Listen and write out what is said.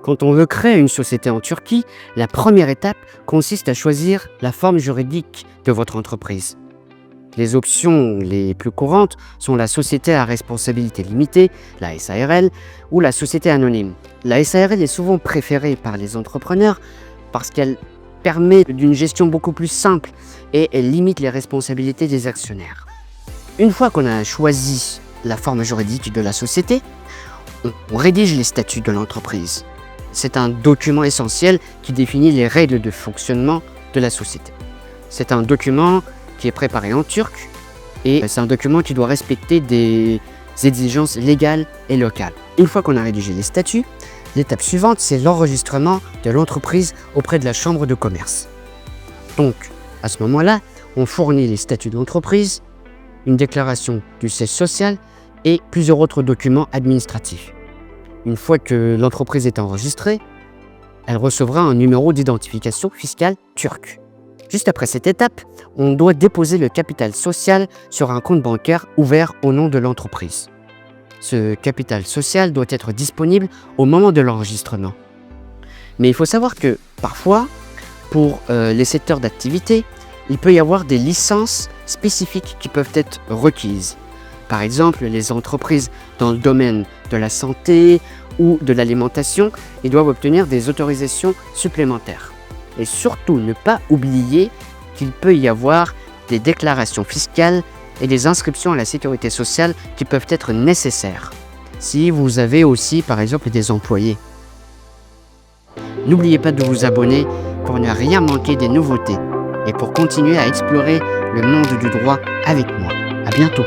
Quand on veut créer une société en Turquie, la première étape consiste à choisir la forme juridique de votre entreprise. Les options les plus courantes sont la société à responsabilité limitée, la SARL, ou la société anonyme. La SARL est souvent préférée par les entrepreneurs parce qu'elle permet d'une gestion beaucoup plus simple et elle limite les responsabilités des actionnaires. Une fois qu'on a choisi la forme juridique de la société, on rédige les statuts de l'entreprise. C'est un document essentiel qui définit les règles de fonctionnement de la société. C'est un document qui est préparé en turc et c'est un document qui doit respecter des exigences légales et locales. Une fois qu'on a rédigé les statuts, l'étape suivante, c'est l'enregistrement de l'entreprise auprès de la chambre de commerce. Donc, à ce moment-là, on fournit les statuts de l'entreprise, une déclaration du siège social et plusieurs autres documents administratifs. Une fois que l'entreprise est enregistrée, elle recevra un numéro d'identification fiscale turc. Juste après cette étape, on doit déposer le capital social sur un compte bancaire ouvert au nom de l'entreprise. Ce capital social doit être disponible au moment de l'enregistrement. Mais il faut savoir que parfois, pour les secteurs d'activité, il peut y avoir des licences spécifiques qui peuvent être requises. Par exemple, les entreprises dans le domaine de la santé ou de l'alimentation, ils doivent obtenir des autorisations supplémentaires. Et surtout, ne pas oublier qu'il peut y avoir des déclarations fiscales et des inscriptions à la sécurité sociale qui peuvent être nécessaires. Si vous avez aussi, par exemple, des employés. N'oubliez pas de vous abonner pour ne rien manquer des nouveautés et pour continuer à explorer le monde du droit avec moi. À bientôt.